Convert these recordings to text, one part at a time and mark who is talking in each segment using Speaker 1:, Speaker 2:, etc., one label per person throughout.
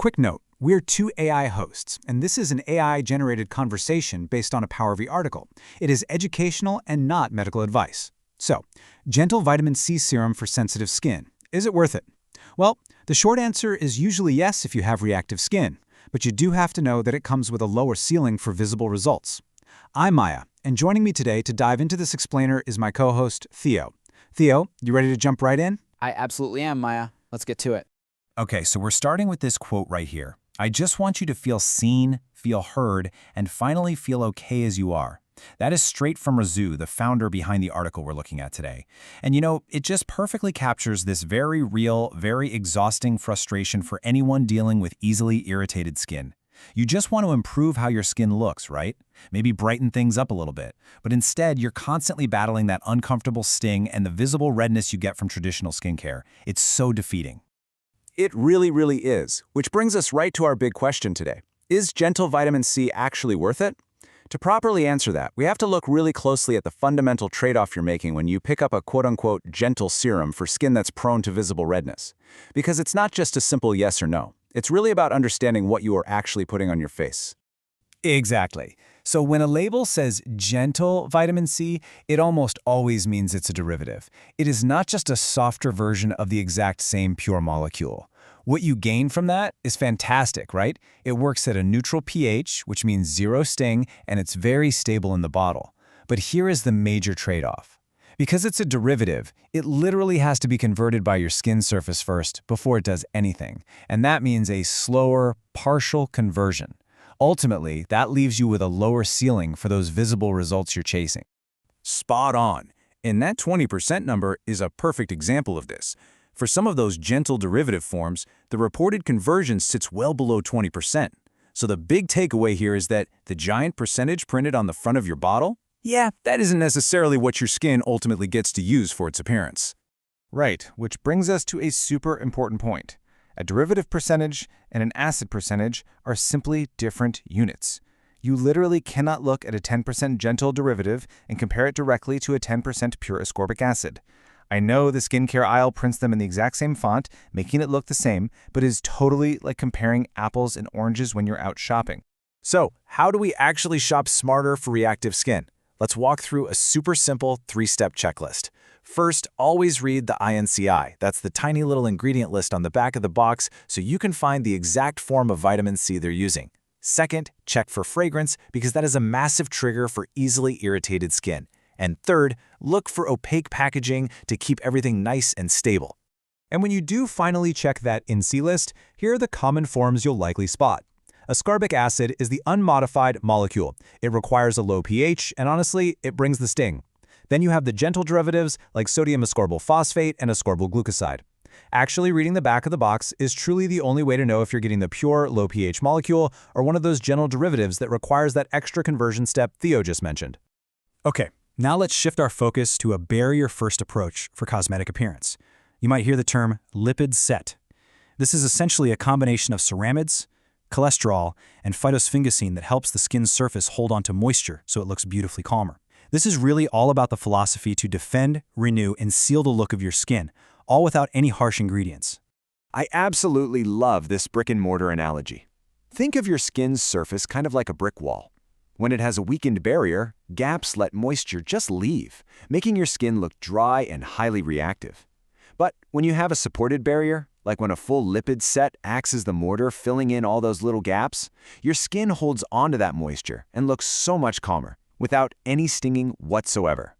Speaker 1: quick note, we're two AI hosts, and this is an AI-generated conversation based on a PowerV article. It is educational and not medical advice. So, gentle vitamin C serum for sensitive skin. Is it worth it? Well, the short answer is usually yes if you have reactive skin, but you do have to know that it comes with a lower ceiling for visible results. I'm Maya, and joining me today to dive into this explainer is my co-host, Theo. Theo, you ready to jump right in?
Speaker 2: I absolutely am, Maya. Let's get to it.
Speaker 3: Okay, so we're starting with this quote right here. I just want you to feel seen, feel heard, and finally feel okay as you are. That is straight from Razoo, the founder behind the article we're looking at today. And you know, it just perfectly captures this very real, very exhausting frustration for anyone dealing with easily irritated skin. You just want to improve how your skin looks, right? Maybe brighten things up a little bit. But instead, you're constantly battling that uncomfortable sting and the visible redness you get from traditional skincare. It's so defeating.
Speaker 4: It really is, which brings us right to our big question today. Is gentle vitamin C actually worth it? To properly answer that, we have to look really closely at the fundamental trade-off you're making when you pick up a quote-unquote gentle serum for skin that's prone to visible redness. Because it's not just a simple yes or no. It's really about understanding what you are actually putting on your face.
Speaker 3: Exactly. So when a label says gentle vitamin C, it almost always means it's a derivative. It is not just a softer version of the exact same pure molecule. What you gain from that is fantastic, right? It works at a neutral pH, which means zero sting, and it's very stable in the bottle. But here is the major trade-off. Because it's a derivative, it literally has to be converted by your skin surface first before it does anything. And that means a slower, partial conversion. Ultimately, that leaves you with a lower ceiling for those visible results you're chasing.
Speaker 4: Spot on. And that 20% number is a perfect example of this. For some of those gentle derivative forms, the reported conversion sits well below 20%. So the big takeaway here is that the giant percentage printed on the front of your bottle? Yeah, that isn't necessarily what your skin ultimately gets to use for its appearance.
Speaker 5: Right, which brings us to a super important point. A derivative percentage and an acid percentage are simply different units. You literally cannot look at a 10% gentle derivative and compare it directly to a 10% pure ascorbic acid. I know the skincare aisle prints them in the exact same font, making it look the same, but it is totally like comparing apples and oranges when you're out shopping.
Speaker 4: So, how do we actually shop smarter for reactive skin? Let's walk through a super simple 3-step checklist. First, always read the INCI. That's the tiny little ingredient list on the back of the box so you can find the exact form of vitamin C they're using. Second, check for fragrance because that is a massive trigger for easily irritated skin. And third, look for opaque packaging to keep everything nice and stable.
Speaker 1: And when you do finally check that INCI list, here are the common forms you'll likely spot. Ascorbic acid is the unmodified molecule. It requires a low pH, and honestly, it brings the sting. Then you have the gentle derivatives like sodium ascorbyl phosphate and ascorbyl glucoside. Actually reading the back of the box is truly the only way to know if you're getting the pure, low pH molecule or one of those gentle derivatives that requires that extra conversion step Theo just mentioned. Okay, now let's shift our focus to a barrier-first approach for cosmetic appearance. You might hear the term lipid set. This is essentially a combination of ceramides, cholesterol, and phytosphingosine that helps the skin's surface hold onto moisture so it looks beautifully calmer. This is really all about the philosophy to defend, renew, and seal the look of your skin, all without any harsh ingredients.
Speaker 4: I absolutely love this brick-and-mortar analogy. Think of your skin's surface kind of like a brick wall. When it has a weakened barrier, gaps let moisture just leave, making your skin look dry and highly reactive. But when you have a supported barrier, like when a full lipid set acts as the mortar filling in all those little gaps, your skin holds onto that moisture and looks so much calmer, without any stinging whatsoever.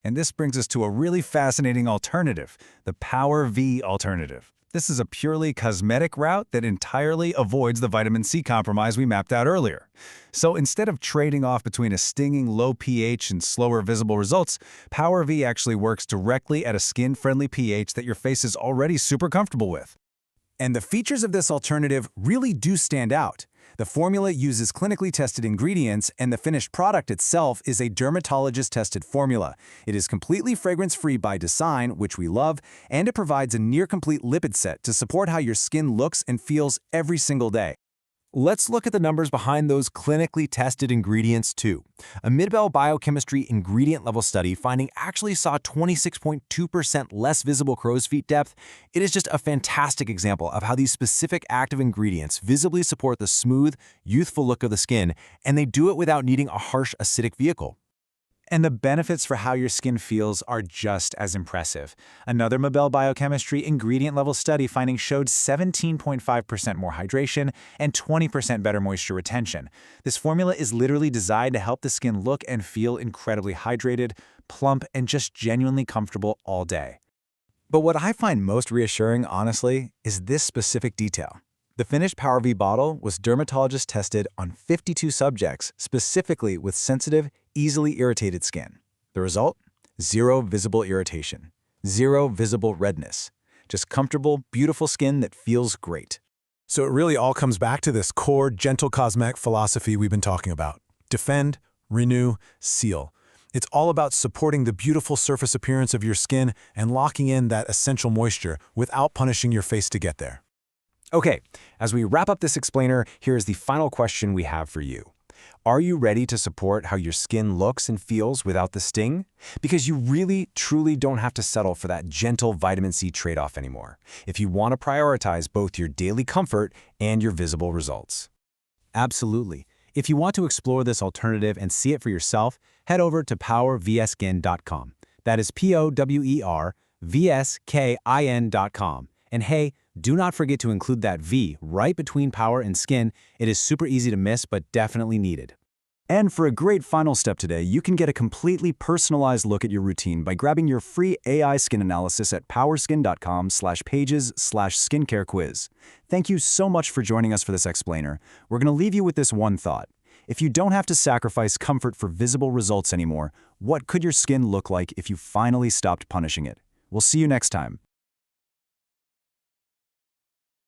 Speaker 1: And this brings us to a really fascinating alternative, the PowerV alternative. This is a purely cosmetic route that entirely avoids the vitamin C compromise we mapped out earlier. So instead of trading off between a stinging low pH and slower visible results, PowerV actually works directly at a skin-friendly pH that your face is already super comfortable with. And the features of this alternative really do stand out. The formula uses clinically tested ingredients, and the finished product itself is a dermatologist-tested formula. It is completely fragrance-free by design, which we love, and it provides a near-complete lipid set to support how your skin looks and feels every single day. Let's look at the numbers behind those clinically tested ingredients too. A Midbell biochemistry ingredient level study finding actually saw 26.2% less visible crow's feet depth. It is just a fantastic example of how these specific active ingredients visibly support the smooth, youthful look of the skin, and they do it without needing a harsh acidic vehicle.
Speaker 3: And the benefits for how your skin feels are just as impressive. Another Mabel biochemistry ingredient-level study finding showed 17.5% more hydration and 20% better moisture retention. This formula is literally designed to help the skin look and feel incredibly hydrated, plump, and just genuinely comfortable all day.
Speaker 1: But what I find most reassuring, honestly, is this specific detail. The finished PowerV bottle was dermatologist tested on 52 subjects, specifically with sensitive, easily irritated skin. The result? Zero visible irritation. Zero visible redness. Just comfortable, beautiful skin that feels great.
Speaker 6: So it really all comes back to this core, gentle cosmetic philosophy we've been talking about. Defend, renew, seal. It's all about supporting the beautiful surface appearance of your skin and locking in that essential moisture without punishing your face to get there.
Speaker 1: Okay, as we wrap up this explainer, here is the final question we have for you. Are you ready to support how your skin looks and feels without the sting? Because you really, truly don't have to settle for that gentle vitamin C trade-off anymore, if you want to prioritize both your daily comfort and your visible results. Absolutely. If you want to explore this alternative and see it for yourself, head over to PowerVSkin.com. That is PowerVSkin.com. And hey, do not forget to include that V right between power and skin. It is super easy to miss, but definitely needed.
Speaker 3: And for a great final step today, you can get a completely personalized look at your routine by grabbing your free AI skin analysis at powerskin.com/pages/skincare quiz. Thank you so much for joining us for this explainer. We're going to leave you with this one thought. If you don't have to sacrifice comfort for visible results anymore, what could your skin look like if you finally stopped punishing it? We'll see you next time.